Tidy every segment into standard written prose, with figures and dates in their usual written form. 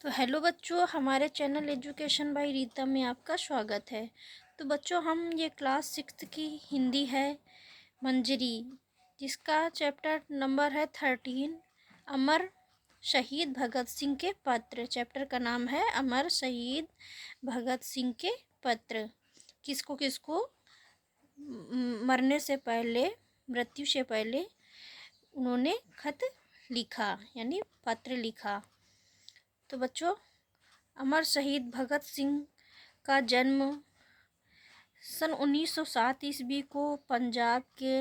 तो हेलो बच्चों, हमारे चैनल एजुकेशन बाय रीता में आपका स्वागत है। तो बच्चों, हम ये क्लास 6 की हिंदी है मंजरी, जिसका चैप्टर नंबर है 13 अमर शहीद भगत सिंह के पत्र। चैप्टर का नाम है अमर शहीद भगत सिंह के पत्र। किसको किसको मरने से पहले, मृत्यु से पहले उन्होंने खत लिखा, यानी पत्र लिखा। तो बच्चों, अमर शहीद भगत सिंह का जन्म सन 1907 ईस्वी को पंजाब के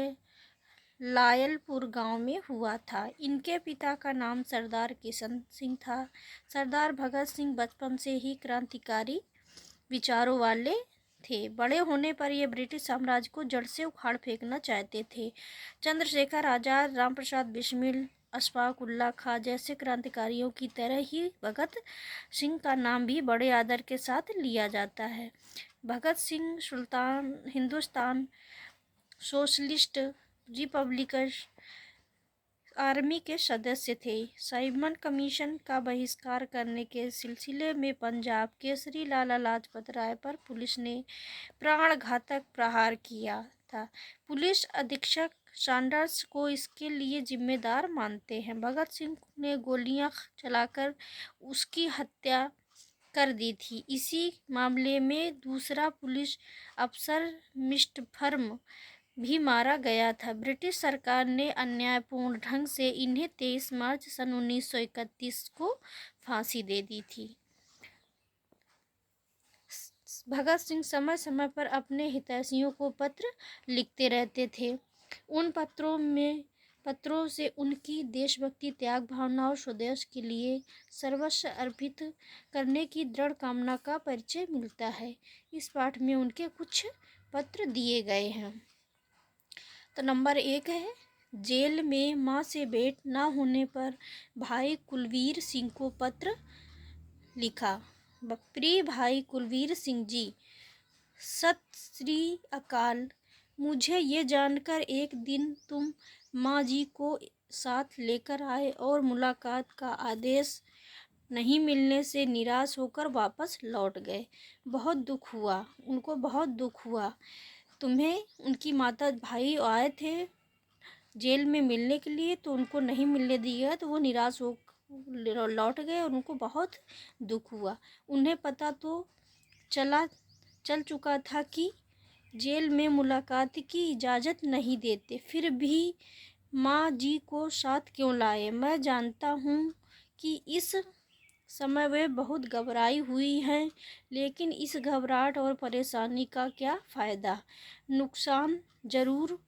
लायलपुर गांव में हुआ था। इनके पिता का नाम सरदार किशन सिंह था। सरदार भगत सिंह बचपन से ही क्रांतिकारी विचारों वाले थे। बड़े होने पर ये ब्रिटिश साम्राज्य को जड़ से उखाड़ फेंकना चाहते थे। चंद्रशेखर आज़ाद, रामप्रसाद बिस्मिल, अशफाक उल्लाह खां जैसे क्रांतिकारियों की तरह ही भगत सिंह का नाम भी बड़े आदर के साथ लिया जाता है। Bhagat Singh Hindustan socialist republican army के सदस्य थे। साइमन कमीशन का बहिष्कार करने के सिलसिले में पंजाब केसरी लाला लाजपत राय पर पुलिस ने प्राणघातक प्रहार किया था। पुलिस अधीक्षक सैंडर्स को इसके लिए जिम्मेदार मानते हैं। भगत सिंह ने गोलियां चलाकर उसकी हत्या कर दी थी। इसी मामले में दूसरा पुलिस अफसर मिस्टर भी मारा गया था। ब्रिटिश सरकार ने अन्यायपूर्ण ढंग से इन्हें 23 मार्च सन 1931 को फांसी दे दी थी। भगत सिंह समय समय पर अपने हितैषियों को पत्र लिखते रहते थे। उन पत्रों से उनकी देशभक्ति, त्याग भावना और स्वदेश के लिए सर्वस्व अर्पित करने की दृढ़ कामना का परिचय मिलता है। इस पाठ में उनके कुछ पत्र दिए गए हैं। तो नंबर 1 है, जेल में मां से भेंट न होने पर भाई कुलवीर सिंह को पत्र लिखा। प्रिय भाई कुलवीर सिंह जी, सत श्री अकाल। मुझे ये जानकर एक दिन तुम माँ जी को साथ लेकर आए और मुलाकात का आदेश नहीं मिलने से निराश होकर वापस लौट गए। बहुत दुख हुआ, उनको बहुत दुख हुआ। तुम्हें उनकी माता भाई आए थे जेल में मिलने के लिए, तो उनको नहीं मिलने दिया, तो वो निराश हो लौट गए और उनको बहुत दुख हुआ। उन्हें पता तो चल चुका था कि जेल में मुलाकात की इजाज़त नहीं देते, फिर भी माँ जी को साथ क्यों लाए। मैं जानता हूँ कि इस समय वे बहुत घबराई हुई हैं, लेकिन इस घबराहट और परेशानी का क्या फ़ायदा। नुकसान ज़रूर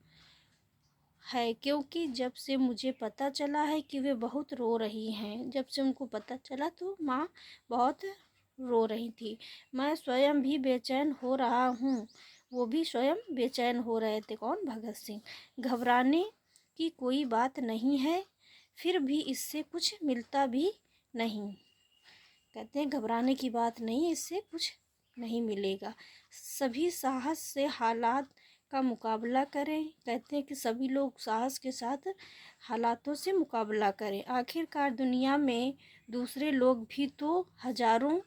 है, क्योंकि जब से मुझे पता चला है कि वे बहुत रो रही हैं, जब से उनको पता चला तो माँ बहुत रो रही थी। मैं स्वयं भी बेचैन हो रहा हूँ। वो भी स्वयं बेचैन हो रहे थे। कौन? भगत सिंह। घबराने की कोई बात नहीं है, फिर भी इससे कुछ मिलता भी नहीं। कहते हैं घबराने की बात नहीं, इससे कुछ नहीं मिलेगा। सभी साहस से हालात का मुकाबला करें। कहते हैं कि सभी लोग साहस के साथ हालातों से मुकाबला करें। आखिरकार दुनिया में दूसरे लोग भी तो हजारों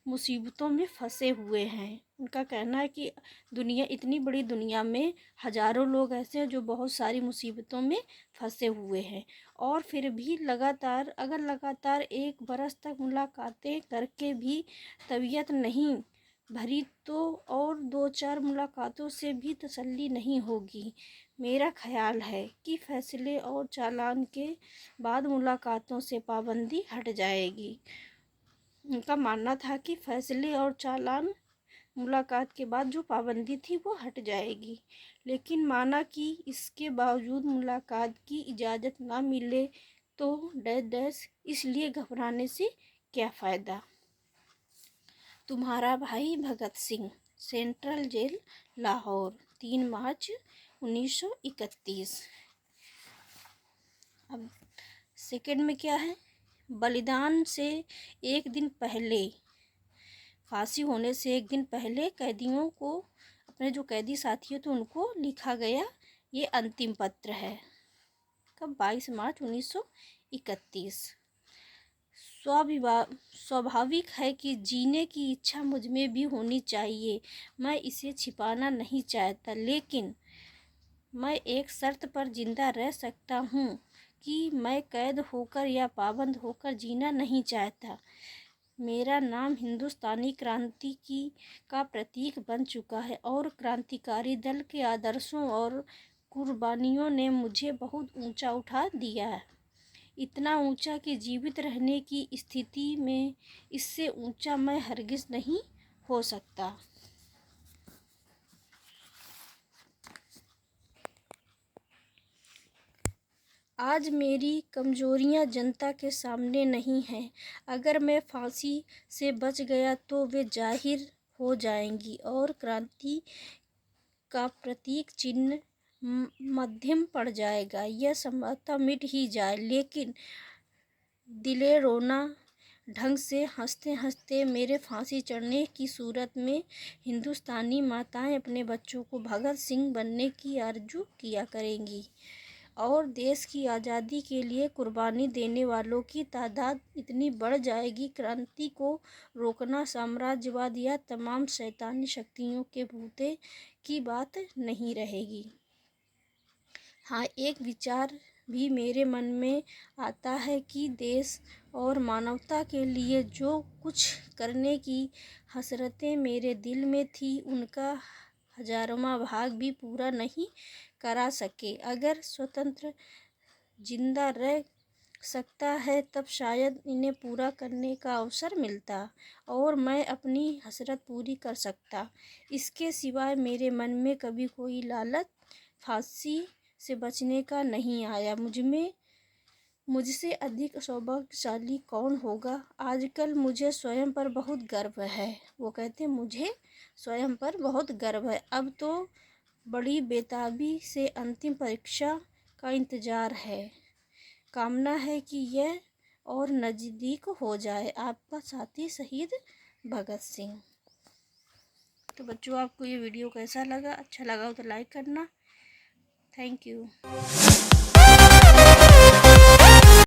मुसीबतों में फंसे हुए हैं। उनका कहना है कि दुनिया, इतनी बड़ी दुनिया में हजारों लोग ऐसे हैं जो बहुत सारी मुसीबतों में फंसे हुए हैं, और फिर भी लगातार 1 बरस तक मुलाकातें करके भी तबीयत नहीं भरी, तो और 2-4 मुलाकातों से भी तसल्ली नहीं होगी। मेरा ख्याल है कि फैसले और चालान के बाद मुलाकातों से पाबंदी हट जाएगी। उनका मानना था कि फैसले और चालान मुलाकात के बाद जो पाबंदी थी वो हट जाएगी, लेकिन माना कि इसके बावजूद मुलाकात की इजाज़त ना मिले तो डैश इसलिए घबराने से क्या फ़ायदा। तुम्हारा भाई भगत सिंह, सेंट्रल जेल लाहौर, 3 मार्च 1931। अब सेकंड में क्या है, बलिदान से एक दिन पहले, फांसी होने से एक दिन पहले कैदियों को, अपने जो कैदी साथी थे उनको लिखा गया ये अंतिम पत्र है। कब? 22 मार्च 1931। स्वाभाविक है कि जीने की इच्छा मुझ में भी होनी चाहिए। मैं इसे छिपाना नहीं चाहता, लेकिन मैं एक शर्त पर जिंदा रह सकता हूँ कि मैं कैद होकर या पाबंद होकर जीना नहीं चाहता। मेरा नाम हिंदुस्तानी क्रांति की का प्रतीक बन चुका है और क्रांतिकारी दल के आदर्शों और कुर्बानियों ने मुझे बहुत ऊंचा उठा दिया है। इतना ऊंचा कि जीवित रहने की स्थिति में इससे ऊंचा मैं हरगिज़ नहीं हो सकता। आज मेरी कमजोरियां जनता के सामने नहीं हैं। अगर मैं फांसी से बच गया तो वे जाहिर हो जाएंगी और क्रांति का प्रतीक चिन्ह मध्यम पड़ जाएगा। यह संभवतः मिट ही जाए, लेकिन दिले रोना ढंग से हंसते हंसते मेरे फांसी चढ़ने की सूरत में हिंदुस्तानी माताएं अपने बच्चों को भगत सिंह बनने की आरजू किया करेंगी और देश की आज़ादी के लिए कुर्बानी देने वालों की तादाद इतनी बढ़ जाएगी, क्रांति को रोकना साम्राज्यवाद या तमाम शैतानी शक्तियों के भूते की बात नहीं रहेगी। हाँ, एक विचार भी मेरे मन में आता है कि देश और मानवता के लिए जो कुछ करने की हसरतें मेरे दिल में थी, उनका हजारवां भाग भी पूरा नहीं करा सके। अगर स्वतंत्र जिंदा रह सकता है तब शायद इन्हें पूरा करने का अवसर मिलता और मैं अपनी हसरत पूरी कर सकता। इसके सिवाय मेरे मन में कभी कोई लालच फांसी से बचने का नहीं आया। मुझसे अधिक सौभाग्यशाली कौन होगा। आजकल मुझे स्वयं पर बहुत गर्व है। वो कहते मुझे स्वयं पर बहुत गर्व है। अब तो बड़ी बेताबी से अंतिम परीक्षा का इंतज़ार है। कामना है कि यह और नज़दीक हो जाए। आपका साथी शहीद भगत सिंह। तो बच्चों, आपको ये वीडियो कैसा लगा? अच्छा लगा हो तो लाइक करना। Thank you.